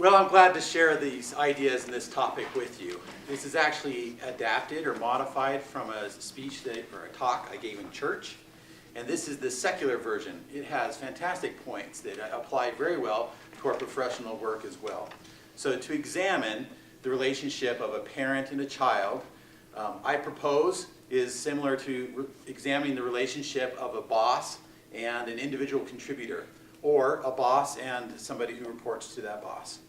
Well, I'm glad to share these ideas and this topic with you. This is actually adapted or modified from a speech or a talk I gave in church. And this is the secular version. It has fantastic points that apply very well to our professional work as well. So to examine the relationship of a parent and a child, I propose is similar to examining the relationship of a boss and an individual contributor, or a boss and somebody who reports to that boss.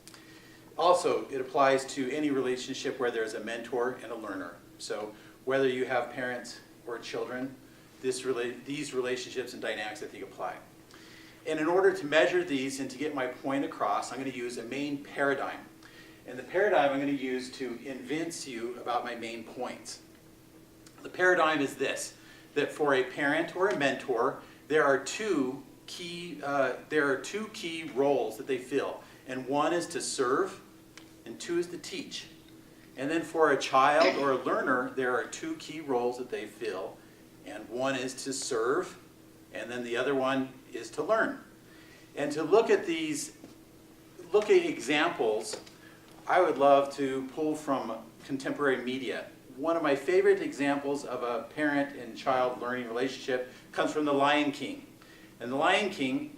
Also, it applies to any relationship where there's a mentor and a learner. So whether you have parents or children, these relationships and dynamics I think apply. And in order to measure these and to get my point across, I'm going to use a main paradigm. And the paradigm I'm going to use to convince you about my main points. The paradigm is this, that for a parent or a mentor, there are two key roles that they fill. And one is to serve, and two is to teach. And then for a child or a learner, there are two key roles that they fill. And one is to serve, and then the other one is to learn. And to look at examples, I would love to pull from contemporary media. One of my favorite examples of a parent and child learning relationship comes from The Lion King. And The Lion King,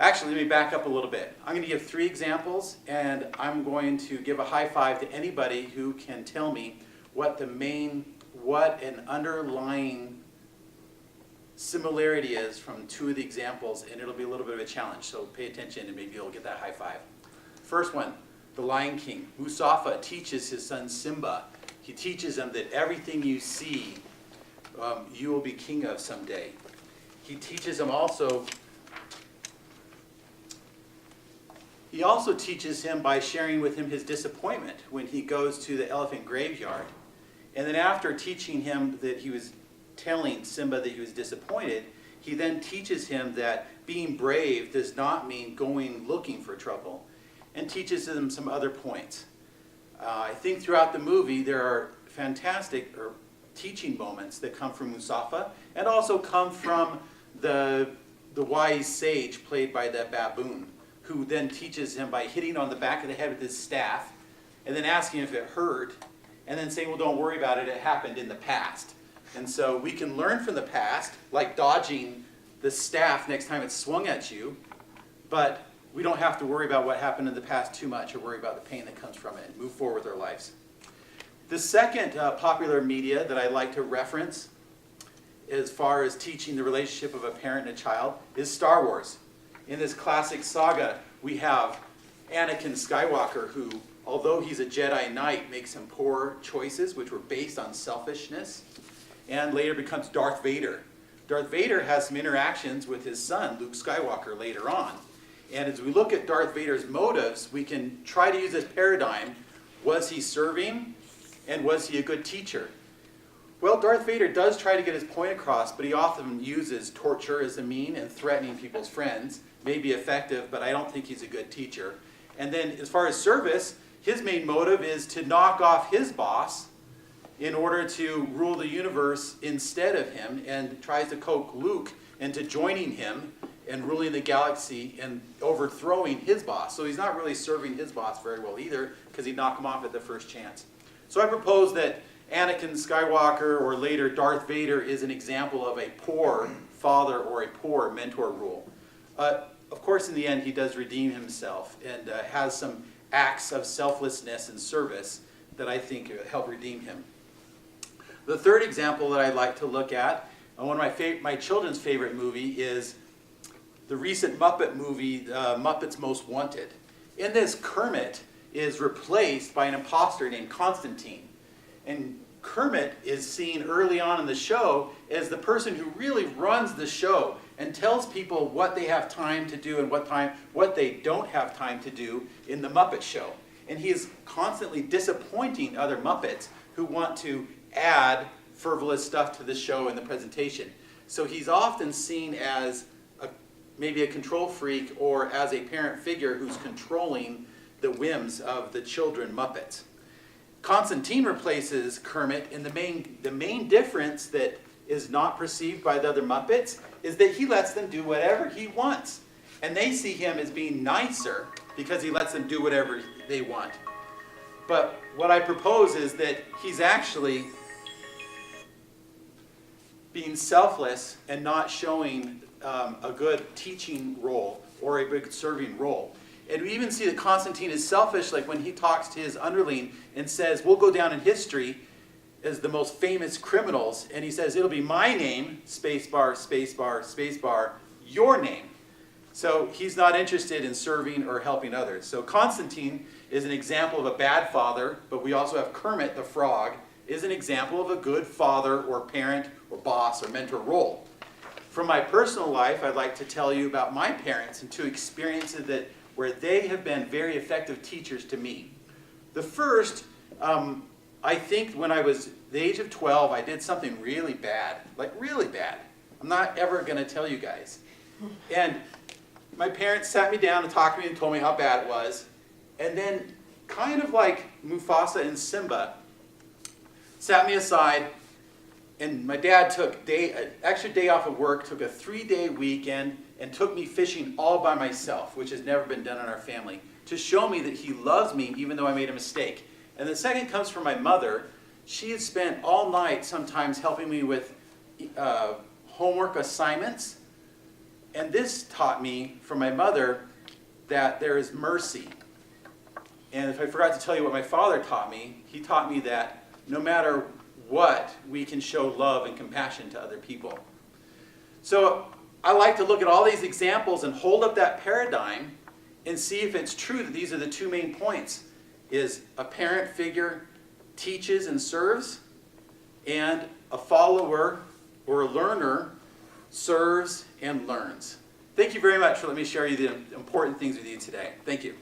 actually, let me back up a little bit. I'm going to give 3 examples, and I'm going to give a high five to anybody who can tell me what an underlying similarity is from 2 of the examples, and it'll be a little bit of a challenge, so pay attention and maybe you'll get that high five. First one, The Lion King. Mustafa teaches his son Simba. He teaches him that everything you see, you will be king of someday. He teaches him also teaches him by sharing with him his disappointment when he goes to the elephant graveyard. And then after teaching him that he was telling Simba that he was disappointed, he then teaches him that being brave does not mean going looking for trouble, and teaches him some other points. I think throughout the movie there are fantastic teaching moments that come from Mustafa, and also come from the wise sage played by the baboon, who then teaches him by hitting on the back of the head with his staff, and then asking if it hurt, and then saying, well, don't worry about it, it happened in the past. And so we can learn from the past, like dodging the staff next time it's swung at you, but we don't have to worry about what happened in the past too much, or worry about the pain that comes from it, and move forward with our lives. The second popular media that I like to reference as far as teaching the relationship of a parent and a child is Star Wars. In this classic saga, we have Anakin Skywalker, who, although he's a Jedi Knight, makes some poor choices which were based on selfishness, and later becomes Darth Vader. Darth Vader has some interactions with his son, Luke Skywalker, later on. And as we look at Darth Vader's motives, we can try to use this paradigm. Was he serving, and was he a good teacher? Well, Darth Vader does try to get his point across, but he often uses torture as a mean, and threatening people's friends. May be effective, but I don't think he's a good teacher. And then as far as service, his main motive is to knock off his boss in order to rule the universe instead of him, and tries to coax Luke into joining him and ruling the galaxy and overthrowing his boss. So he's not really serving his boss very well either, because he knocked him off at the first chance. So I propose that Anakin Skywalker, or later Darth Vader, is an example of a poor father or a poor mentor rule. Of course, in the end, he does redeem himself, and has some acts of selflessness and service that I think help redeem him. The third example that I'd like to look at, one of my children's favorite movie, is the recent Muppet movie, Muppets Most Wanted. In this, Kermit is replaced by an imposter named Constantine. And Kermit is seen early on in the show as the person who really runs the show and tells people what they have time to do and what they don't have time to do in the Muppet Show. And he is constantly disappointing other Muppets who want to add frivolous stuff to the show and the presentation. So he's often seen as maybe a control freak, or as a parent figure who's controlling the whims of the children Muppets. Constantine replaces Kermit, and the main difference that is not perceived by the other Muppets is that he lets them do whatever he wants. And they see him as being nicer because he lets them do whatever they want. But what I propose is that he's actually being selfless and not showing a good teaching role or a good serving role. And we even see that Constantine is selfish, like when he talks to his underling and says, we'll go down in history as the most famous criminals, and he says, it'll be my name, spacebar, spacebar, spacebar, your name. So he's not interested in serving or helping others. So Constantine is an example of a bad father, but we also have Kermit the Frog is an example of a good father or parent or boss or mentor role. From my personal life, I'd like to tell you about my parents and two experiences where they have been very effective teachers to me. The first, I think when I was the age of 12, I did something really bad, like really bad. I'm not ever going to tell you guys. And my parents sat me down and talked to me and told me how bad it was. And then, kind of like Mufasa and Simba, sat me aside, and my dad took an extra day off of work, took a 3-day weekend, and took me fishing all by myself, which has never been done in our family, to show me that he loves me even though I made a mistake. And the second comes from my mother. She had spent all night sometimes helping me with homework assignments. And this taught me from my mother that there is mercy. And if I forgot to tell you what my father taught me, he taught me that no matter what, we can show love and compassion to other people. So I like to look at all these examples and hold up that paradigm and see if it's true that these are the two main points. Is a parent figure teaches and serves, and a follower or a learner serves and learns. Thank you very much for letting me share you the important things with you today. Thank you.